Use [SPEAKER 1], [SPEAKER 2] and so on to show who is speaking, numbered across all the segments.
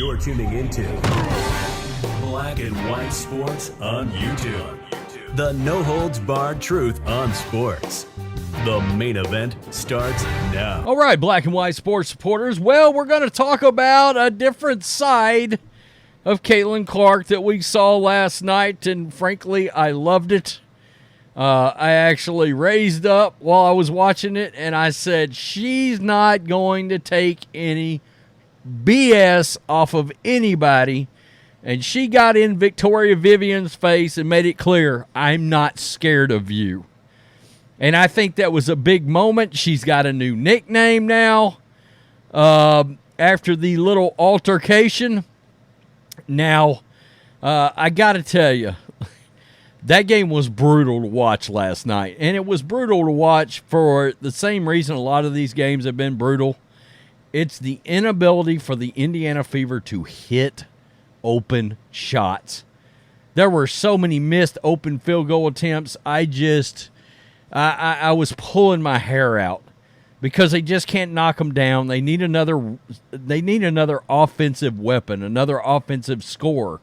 [SPEAKER 1] You're tuning into Black and White Sports on YouTube. The no-holds-barred truth on sports. The main event starts now.
[SPEAKER 2] All right, Black and White Sports supporters. Well, we're going to talk about a different side of Caitlin Clark that we saw last night, and frankly, I loved it. I actually raised up while I was watching it, and I said, she's not going to take any BS off of anybody. And she got in Victoria Vivians' face and made it clear, I'm not scared of you. And I think that was a big moment. She's got a new nickname now after the little altercation. Now, I got to tell you, that game was brutal to watch last night. And it was brutal to watch for the same reason a lot of these games have been brutal. It's the inability for the Indiana Fever to hit open shots. There were so many missed open field goal attempts. I was pulling my hair out because they just can't knock them down. They need another offensive weapon, another offensive score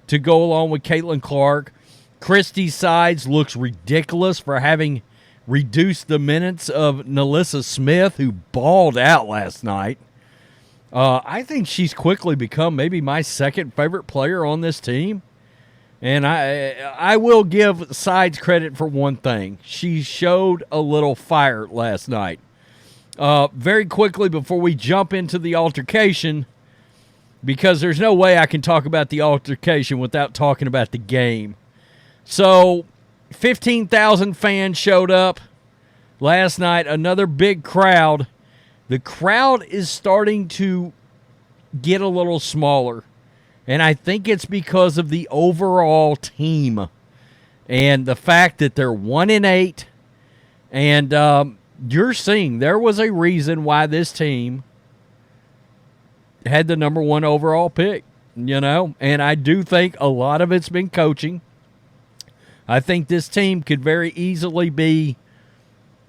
[SPEAKER 2] to go along with Caitlin Clark. Christy Sides looks ridiculous for having reduced the minutes of Nalissa Smith, who balled out last night. I think she's quickly become maybe my second favorite player on this team. And I will give Sides credit for one thing. She showed a little fire last night. Very quickly before we jump into the altercation, because there's no way I can talk about the altercation without talking about the game. So 15,000 fans showed up last night, another big crowd. The crowd is starting to get a little smaller, and I think it's because of the overall team and the fact that they're 1-8, and you're seeing there was a reason why this team had the number one overall pick, and I do think a lot of it's been coaching. I think this team could very easily be,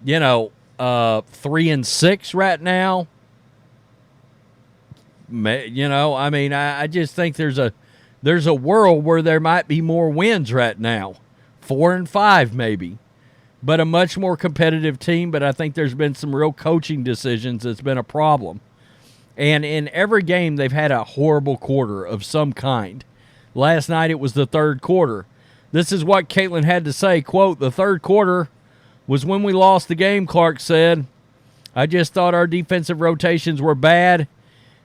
[SPEAKER 2] 3-6 right now. I just think there's a world where there might be more wins right now, 4-5 maybe, but a much more competitive team. But I think there's been some real coaching decisions that's been a problem. And in every game, they've had a horrible quarter of some kind. Last night, it was the third quarter. This is what Caitlin had to say, quote, "The third quarter was when we lost the game," Clark said. "I just thought our defensive rotations were bad.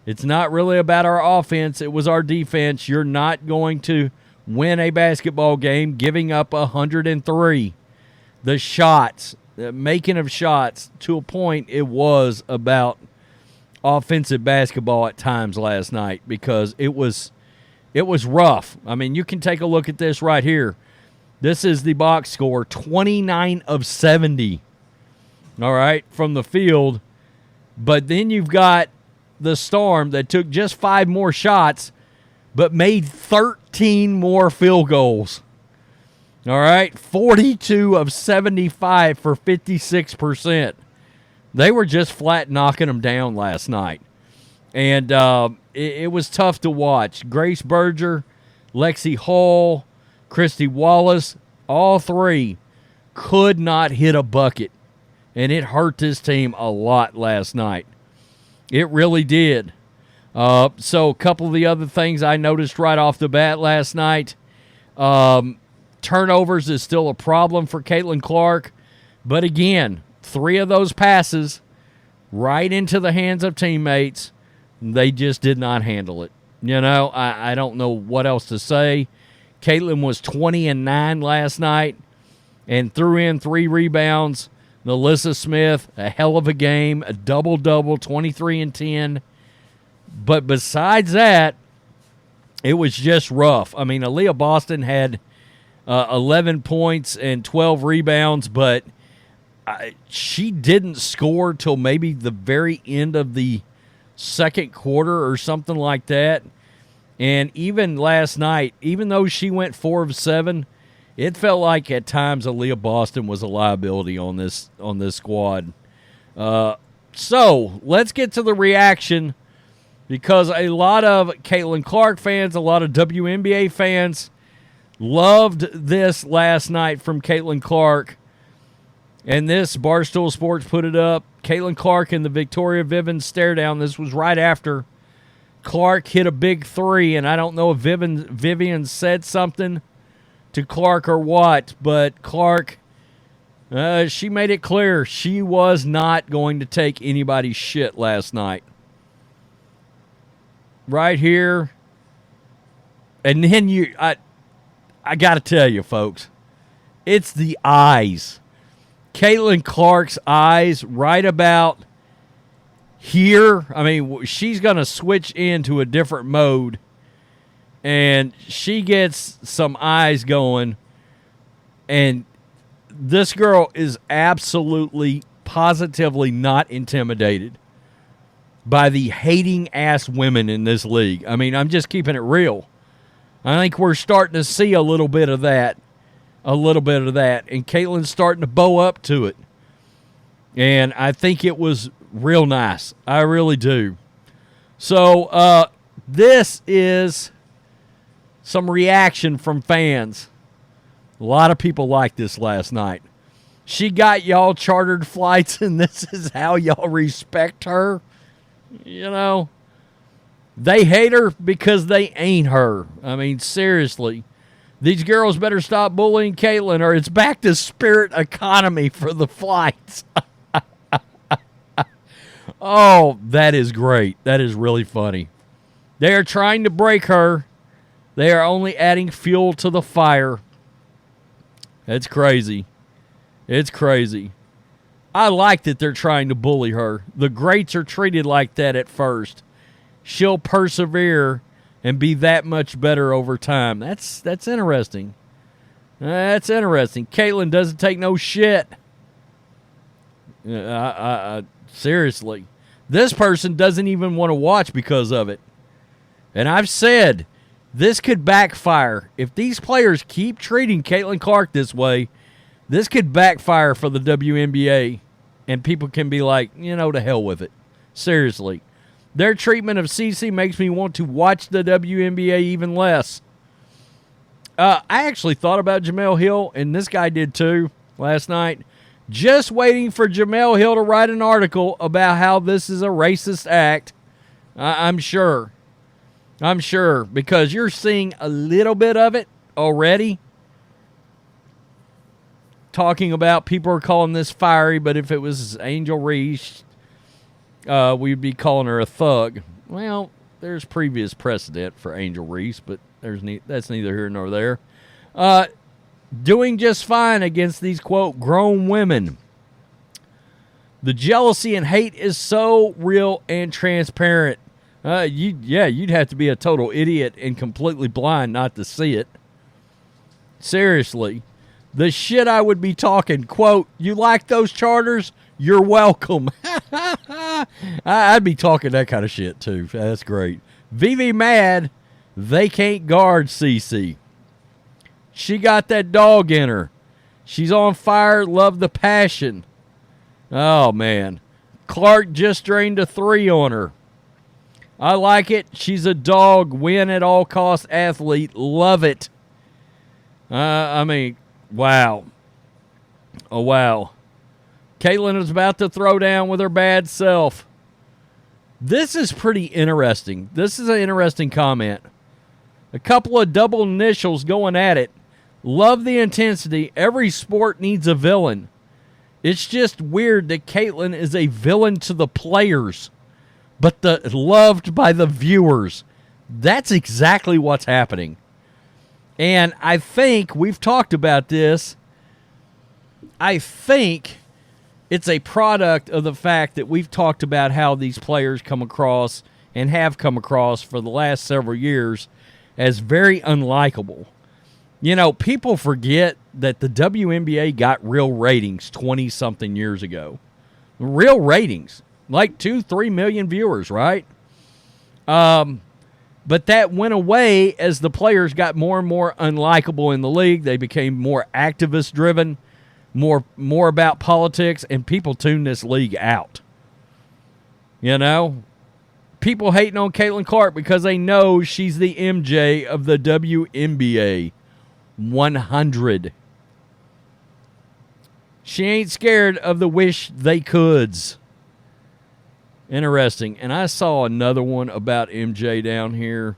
[SPEAKER 2] It's not really about our offense. It was our defense. You're not going to win a basketball game giving up 103. The shots, the making of shots, to a point, it was about offensive basketball at times last night because it was rough. I mean, you can take a look at this right here. This is the box score, 29 of 70, all right, from the field. But then you've got the Storm that took just 5 more shots but made 13 more field goals, all right, 42 of 75 for 56%. They were just flat knocking them down last night. And it was tough to watch. Grace Berger, Lexi Hall, Christy Wallace, all three could not hit a bucket. And it hurt this team a lot last night. It really did. So a couple of the other things I noticed right off the bat last night. Turnovers is still a problem for Caitlin Clark. But again, 3 of those passes right into the hands of teammates. They just did not handle it. I don't know what else to say. Caitlin was 20-9 last night and threw in 3 rebounds. Nalissa Smith, a hell of a game, a double-double, 23-10. But besides that, it was just rough. I mean, Aaliyah Boston had 11 points and 12 rebounds, but she didn't score till maybe the very end of the second quarter or something like that. And even last night, even though she went 4 of 7, it felt like at times Aaliyah Boston was a liability on this squad. So let's get to the reaction because a lot of Caitlin Clark fans, a lot of WNBA fans loved this last night from Caitlin Clark. And this, Barstool Sports put it up. Caitlin Clark and the Victoria Vivians stare down. This was right after Clark hit a big three, and I don't know if Vivian said something to Clark or what, but Clark, she made it clear she was not going to take anybody's shit last night. Right here. And then I got to tell you, folks, it's the eyes. Caitlin Clark's eyes right about here. I mean, she's going to switch into a different mode, and she gets some eyes going, and this girl is absolutely, positively not intimidated by the hating-ass women in this league. I mean, I'm just keeping it real. I think we're starting to see a little bit of that. And Caitlin's starting to bow up to it. And I think it was real nice. I really do. So, this is some reaction from fans. A lot of people liked this last night. She got y'all chartered flights, and this is how y'all respect her. You know, they hate her because they ain't her. I mean, seriously. These girls better stop bullying Caitlin, or it's back to spirit economy for the flights. Oh, that is great. That is really funny. They are trying to break her. They are only adding fuel to the fire. It's crazy. It's crazy. I like that they're trying to bully her. The greats are treated like that at first. She'll persevere and be that much better over time. That's interesting. That's interesting. Caitlin doesn't take no shit. Seriously. This person doesn't even want to watch because of it. And I've said, this could backfire. If these players keep treating Caitlin Clark this way, this could backfire for the WNBA. And people can be like, to hell with it. Seriously. Their treatment of Cece makes me want to watch the WNBA even less. I actually thought about Jemele Hill, and this guy did too last night. Just waiting for Jemele Hill to write an article about how this is a racist act. I'm sure. Because you're seeing a little bit of it already. Talking about people are calling this fiery, but if it was Angel Reese, we'd be calling her a thug. Well, there's previous precedent for Angel Reese, but that's neither here nor there. Doing just fine against these, quote, grown women. The jealousy and hate is so real and transparent. You'd have to be a total idiot and completely blind not to see it. Seriously. The shit I would be talking, quote, you like those charters? You're welcome. I'd be talking that kind of shit, too. That's great. Vivi mad they can't guard Cece. She got that dog in her. She's on fire. Love the passion. Oh, man. Clark just drained a 3 on her. I like it. She's a dog. Win at all costs athlete. Love it. Wow. Oh, wow. Caitlin is about to throw down with her bad self. This is pretty interesting. This is an interesting comment. A couple of double initials going at it. Love the intensity. Every sport needs a villain. It's just weird that Caitlin is a villain to the players, but loved by the viewers. That's exactly what's happening. And I think we've talked about this. I think it's a product of the fact that we've talked about how these players come across and have come across for the last several years as very unlikable. People forget that the WNBA got real ratings 20-something years ago. Real ratings. Like 2-3 million viewers, right? But that went away as the players got more and more unlikable in the league. They became more activist-driven, more about politics, and people tuned this league out. people hating on Caitlin Clark because they know she's the MJ of the WNBA 100. She ain't scared of the wish they coulds. Interesting. And I saw another one about MJ down here.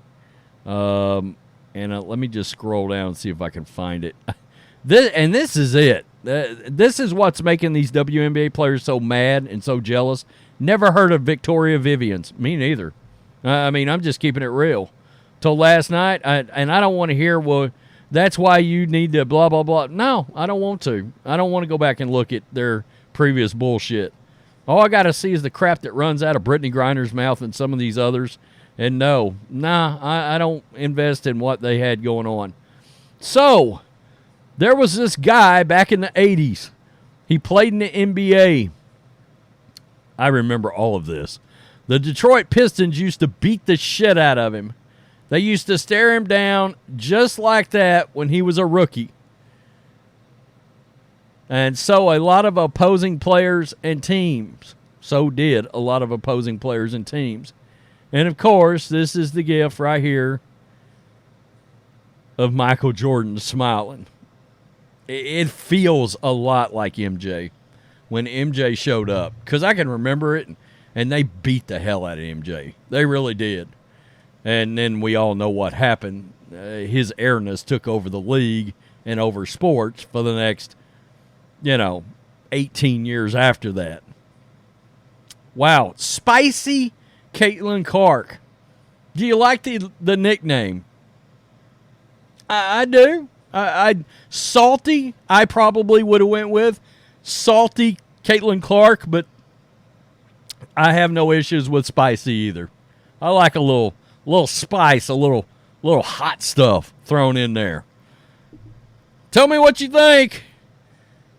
[SPEAKER 2] Let me just scroll down and see if I can find it. This is it. This is what's making these WNBA players so mad and so jealous. Never heard of Victoria Vivians. Me neither. I mean, I'm just keeping it real. Till last night, I don't want to hear, well, that's why you need to blah, blah, blah. No, I don't want to. I don't want to go back and look at their previous bullshit. All I got to see is the crap that runs out of Brittany Griner's mouth and some of these others. And I don't invest in what they had going on. So, there was this guy back in the 80s. He played in the NBA. I remember all of this. The Detroit Pistons used to beat the shit out of him. They used to stare him down just like that when he was a rookie. And so a lot of opposing players and teams. So did a lot of opposing players and teams. And of course, this is the gift right here of Michael Jordan smiling. It feels a lot like MJ when MJ showed up. Because I can remember it, and they beat the hell out of MJ. They really did. And then we all know what happened. His airness took over the league and over sports for the next, 18 years after that. Wow. Spicy Caitlin Clark. Do you like the nickname? I do. Salty, I probably would have went with. Salty Caitlin Clark, but I have no issues with spicy either. I like a little spice, a little hot stuff thrown in there. Tell me what you think.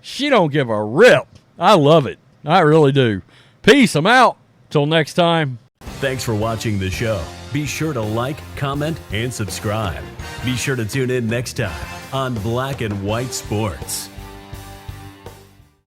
[SPEAKER 2] She don't give a rip. I love it. I really do. Peace. I'm out. Till next time.
[SPEAKER 1] Thanks for watching the show. Be sure to like, comment, and subscribe. Be sure to tune in next time on Black and White Sports.